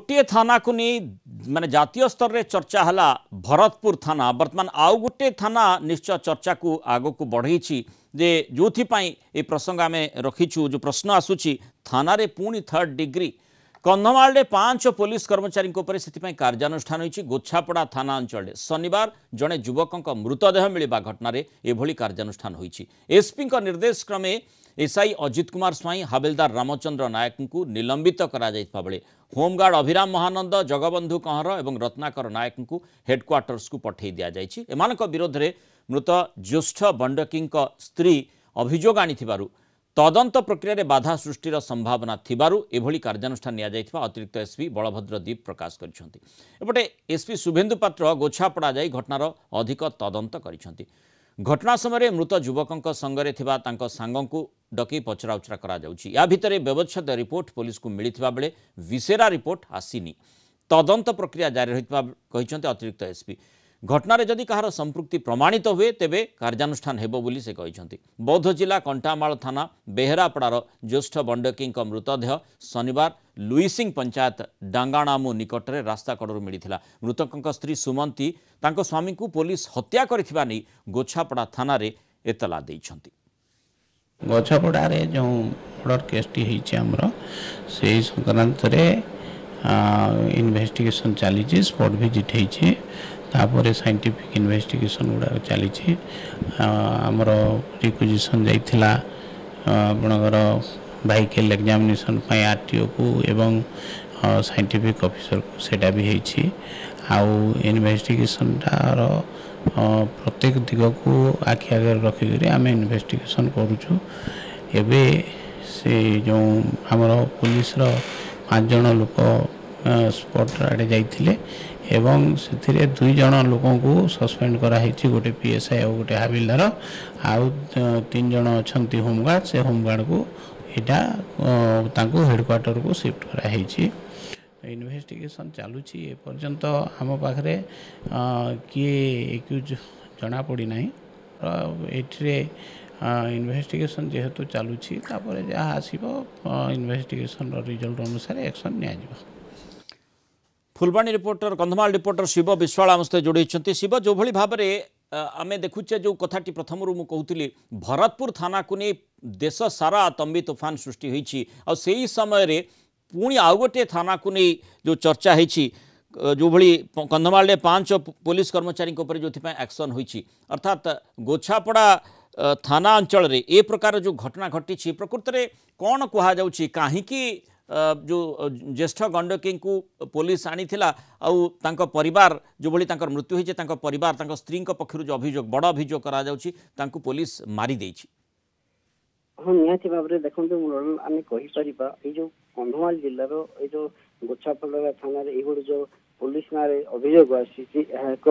गोटे थाना को नहीं माने जातीय स्तर रे चर्चा हला भरतपुर थाना वर्तमान आउ गोटे थाना निश्चय चर्चा को आगो को बढ़ई जे जो ये प्रसंग आम रखीचु जो प्रश्न आसूची थाना रे पुणी 3rd डिग्री कंधमाल 5 पुलिस कर्मचारी से कार्यानुष्ठान होती गोछापड़ा थाना अंचल शनिवार जड़े युवक मृतदेह मिलवा घटना एभली कार्यानुष्ठान होती एसपी निर्देश क्रमे एसआई अजित कुमार स्वाई हाबिलदार रामचंद्र नायक को निलंबित करा बेले होमगार्ड अभिराम महानंद जगबंधु कंहर और रत्नाकर नायक को हेडक्वार्टर्स को पठे दि जाएगी एमान विरोध में मृत ज्येष्ठ बंडकी स्त्री अभियोग आनी तदंत प्रक्रिया बाधा सृष्टिर संभावना थिबारु एभली कार्यानुष्ठान निया जाइथिबा अतिरिक्त एसपी बलभद्र दीप प्रकाश करिसेंति। एपटे एसपी शुभेन्दु पात्र गोछापड़ा जाई घटनार अधिक तदंत करिसेंति। घटना समय मृत युवक संगरे थिबा तांको सांगंकु डकी पचराउचरा करा जाउछि। या भितरे व्यवच्छेद रिपोर्ट पुलिस को मिलिथिबा बेले विसेरा रिपोर्ट आसीनी तदंत प्रक्रिया जारी रहितबा कहिसेंति अतिरिक्त एसपी। घटना जदि कहार संपृक्ति प्रमाणित हुए तेबे कार्यानुष्ठान हेबो बोली से कहिसेंति। बौद्ध जिला कंटामाल थाना बेहरापड़ार ज्येष्ठ बंडकी मृतदेह शनिवार लुईसिंग पंचायत डांगाणामु निकट में रास्ता कड़ू मिलता। मृतक स्त्री सुमंती तांको स्वामी को पुलिस हत्या करिथिबा नै गोछापड़ा थाना रे एतला दैछंती। गोछापड़ा रे जो मर्डर केसटी होईछि हमरो सेही संक्रांत रे इन्वेस्टिगेशन चली स्पॉट विजिट होईछि तापर साइंटिफिक इन्वेस्टिगेशन गुड़ा चली आमर रिक्विजिशन जाइथिला आपणकर व्हीकल एग्जामिनेशन आरटीओ को एवं साइंटिफिक ऑफिसर को सेटा भी होईछि आउ इन्वेस्टिगेशन तार प्रत्येक दिग को आखि आगे रखिक आम इन्वेस्टिगेशन करूछु। एबे से जो आमर पुलिस 5 जन लोक स्पॉट आड़े जाइथिले एवं से 2 जन लोकों को सस्पेंड कराई गोटे पीएसआई और गोटे हाबिलदार आउ 3 जन अच्छा होमगार्ड से होमगार्ड को यहाँ हेडक्वार्टर को शिफ्ट कराई। इन्वेस्टिगेशन चलुची ए पर्यंत आम पाखे किए एक्यूज जना पड़ी ना ये इन्वेस्टिगेशन जेहेतु चलुची जहाँ आसो इन्वेस्टिगेशन रिजल्ट अनुसार एक्शन नि। फुलबाणी रिपोर्टर कंधमाल रिपोर्टर शिव विश्वाल आम सहित जोड़ी शिव जो भली भाव में आम देखुचे जो कथाटी प्रथम मुझे कहूली भरतपुर थाना को नहीं देश सारा तंबी तोफान सृष्टि होती आई समय पुणी आउ गोटे थाना को नहीं जो चर्चा होती जो भली कंधमाल 5 पुलिस कर्मचारी जो एक्शन होती अर्थात गोछापड़ा थाना अंचल रे ए प्रकार जो घटना घटी प्रकृत में कौन कहुच्छी कहीं जो ज्येष्ठ गंडकी को पुलिस आनी तांको परिवार जो भली मृत्यु होती परिवार स्त्री पक्षर जो अभियोग बड़ अभियोग करा जाउछि तांको पुलिस मारी देछि। हाँ निहाती भाव में देखते आम कहीपर ये कंधमाल जिलार ये जो गोछापड़ा थाना ये जो पुलिस ना अभियोग आसी एक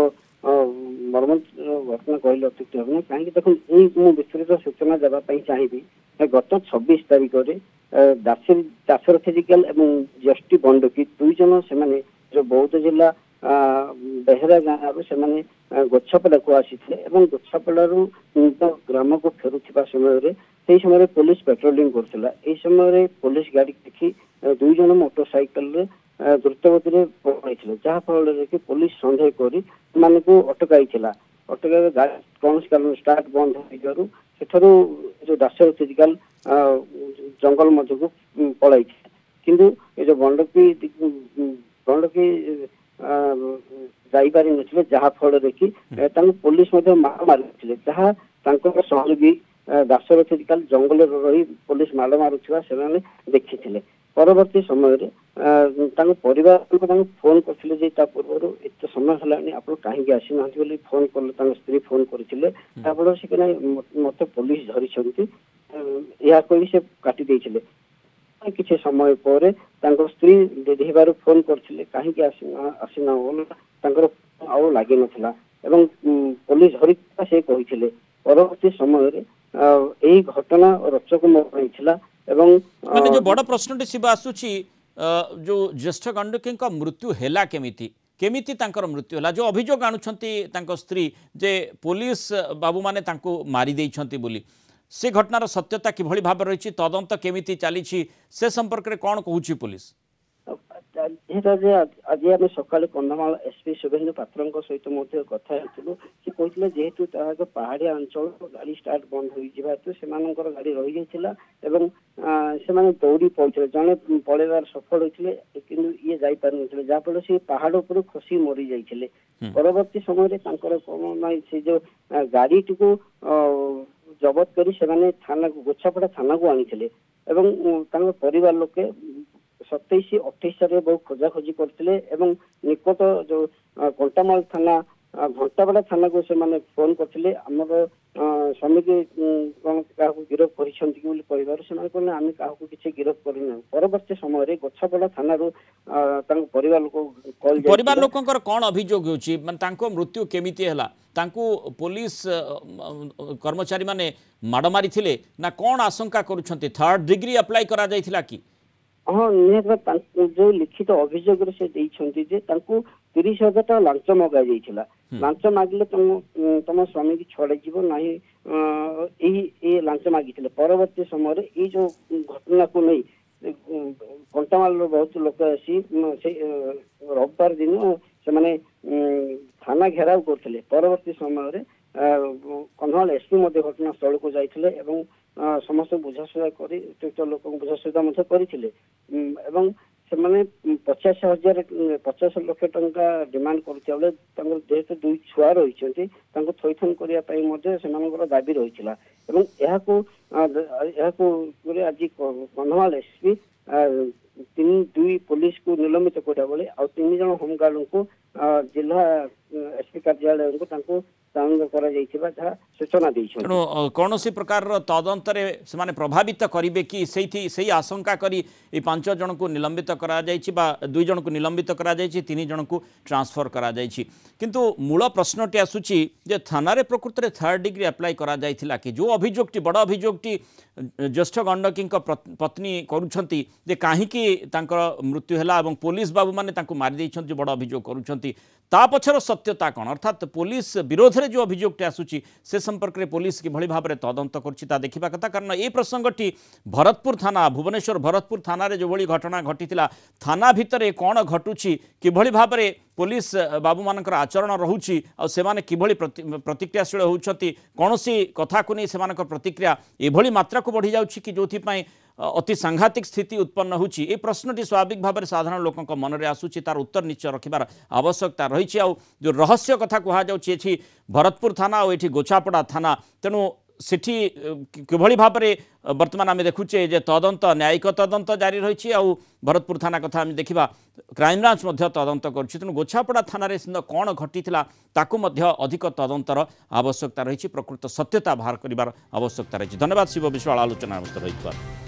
मर्म घटना कहले अत्युक्त होना कहीं देखो विस्तृत सूचना देवाई चाहिए गत 26 तारिख में दासर फिजिकल एवं ज्येष्ठी बंडकी 2 जन से जो बौद्ध जिला बेहरा गाँव से गोछापड़ा को आसी गोछापड़ू ग्राम को फेरुवा समय पुलिस पेट्रोलिंग करथिला। ए समय पुलिस गाड़ी देखी 2 जन मोटरसाइकल द्रुत गति में पड़े जहाँ फल कि पुलिस सन्देह कर अटकाई अटक गाड़ी कौन कारण स्टार्ट बंद हो जो दासर फिजिकल जंगल मध्य को पलाई किंतु ये जो बंडकी जापारि नथिले जहाँ फल कि पुलिस मारी जहाँ सहयोगी दासर फिजिकल जंगल रही पुलिस माड़ मारुवा से देखी परवर्ती समय परिवार फोन करते पूर्व एत समय है आप कहीं आसी ना फोन कले स्त्री फोन करते से मत पुलिस धरी यह कही से काटी किसी समय पर स्त्री डेढ़ फोन करते कहीं आसीना आउ लगे ना पुलिस धरी से कही परवर्ती समय यही घटना रोचक मैंने जो बड़ प्रश्न शिव आसूची जो ज्येष्ठ गंडकी मृत्यु हैला केमिति केमिति मृत्यु है जो अभियोग आणुंट स्त्री जे पुलिस बाबू माने तांको मारी देइछंती बोली से घटनार सत्यता किभली भाव रही तदंत केमिति चली से संपर्क में कौन कहूँ पुलिस যেটা যে ଆଜି ଆମେ ସକାଳେ କନ୍ଧମାଳ ଏସପି ଶୁଭେନ୍ଦୁ ପାତ୍ରଙ୍କ ସହିତ ମଧ୍ୟ କଥା ହେଇଥିଲୁ। ସେ କହିଥିଲେ ଯେହେତୁ ତାହା ଏକ ପାହାଡ଼ିଆ ଅଞ୍ଚଳ ଗାଡ଼ି ଷ୍ଟାର୍ଟ ବନ୍ଦ ହୋଇଯିବା ହେତୁ ସେମାନଙ୍କର ଗାଡ଼ି ରହିଯାଇଥିଲା ଏବଂ ସେମାନେ ଦୌଡ଼ି ପଡ଼ିଥିଲେ। ଜଣେ ପଳେଇବାର ସଫଳ ହୋଇଥିଲେ କିନ୍ତୁ ଇଏ ଯାଇପାରୁନଥିଲେ, ଯାହାଫଳରେ ସେ ପାହାଡ଼ ଉପରୁ ଖସି ମରି ଯାଇଥିଲେ। ପରବର୍ତ୍ତୀ ସମୟରେ ତାଙ୍କର କଣ ନାହିଁ ସେ ଯୋଉ ଗାଡ଼ିଟିକୁ ଜବତ କରି ସେମାନେ ଥାନାକୁ ଗୋଛାପଡ଼ା ଥାନାକୁ ଆଣିଥିଲେ ଏବଂ ତାଙ୍କ ପରିବାର ଲୋକେ 27-28 ବହୁ ଖୋଜାଖୋଜି କରିଥିଲେ ଏବଂ ନିକଟ ଯୋଉ କଣ୍ଟାମାଳ ଥାନା ଘଣ୍ଟାପଡ଼ା ଥାନାକୁ ସେମାନେ ଫୋନ କରିଥିଲେ ଆମର ସ୍ୱାମୀକି କଣ କାହାକୁ ଗିରଫ କରିଛନ୍ତି କି ବୋଲି କହିବାରୁ ସେମାନେ କହିଲେ ଆମେ କାହାକୁ କିଛି ଗିରଫ କରିନାହୁଁ। ପରବର୍ତ୍ତୀ ସମୟରେ ଗୋଛାପଡ଼ା ଥାନାରୁ ତାଙ୍କ ପରିବାର ଲୋକ କଲ୍ परिवार लोकंकर कौन अभियोग होची माने तांको मृत्यु केमिति हला तांको पुलिस कर्मचारी माने माड़ मारी थिले ना कौन आशंका करूछंती 3rd डिग्री अप्लाई करा जायथिला की हाँ निहत जो लिखित अभियोग से देइछंती जे तांको 30,000 टका लांच मगा जाइथिला। लांच मागिले तुम स्वामी की छड़े जीव नाही ए लांच मागिथिले। परवर्ती समय ए जो घटना को नहीं कंटामाल बहुत लोक आसी रविवार दिन से थाना घेराव करते। परवर्ती समय कंधमाल एसपी घटना स्थल को जाइथिले एवं समस्त बुझासुझा करी लोक बुझासुझा करते। 50 लाख टंका डिमांड करते जेहेतु 2 छुआ रही थैथन करने दाबी रही आज कंधमाल एसपी 2 पुलिस को निलंबित करा बेले आ 3 जन होमगार्ड को जिला एसपी कार्यालय को सूचना तेणु कौन प्रकार तदंत से प्रभावित करेंगे कि से आशंका करी 5 जन को निलंबित करा 2 जन को निलंबित करा 3 जन को ट्रांसफर करा किंतु मूल प्रश्नटी आसूची जे थाना रे प्रकृत में 3rd डिग्री अप्लाई करा जायथिला कि जो अभियोगटी बड़ अभियोगटी ज्येष्ठ गंडकी पत्नी करुछंती जे काहीकि तांकर मृत्यु हैला एवं पुलिस बाबू माने तांको मारि दैछंती बड़ अभियोग करुछंती ता पछर सत्यता कौन अर्थात पुलिस विरोध में जो अभियोगटी आसूची से संपर्क में पुलिस किभली भाव में तदंत करता देखा कथा कारण ये प्रसंगटी भरतपुर थाना भुवनेश्वर भरतपुर थाना रे जो भली घटना घटी थाना भितर कौन घटुची किभली भाव में पुलिस बाबू मानकर आचरण रोचे और किभली प्रतिक्रियाशील होती कौन सी कथा को नहीं से प्रतिक्रिया एभली मात्रा को बढ़ी जाउछि कि जो अति सांघातिक स्थिति उत्पन्न होची ए प्रश्नटी स्वाभाविक भाव में साधारण लोकों मन में आसूची तार उत्तर निश्चय रखिबार आवश्यकता रही। आ जो रहस्य कथा कहुच्छी भरतपुर थाना और ये गोछापड़ा थाना तेणु सेठी किभली भाव में वर्तमान आम देखुचे जे तदंत न्यायिक तदंत जारी रही आ भरतपुर थाना कथा आम देखा क्राइमब्रांच तदंत कर गोछापड़ा थाना कौन घटी अधिक तदंतर आवश्यकता रही प्रकृत सत्यता बाहर कर आवश्यकता रही। धन्यवाद शिव विश्वाल आलोचना रही।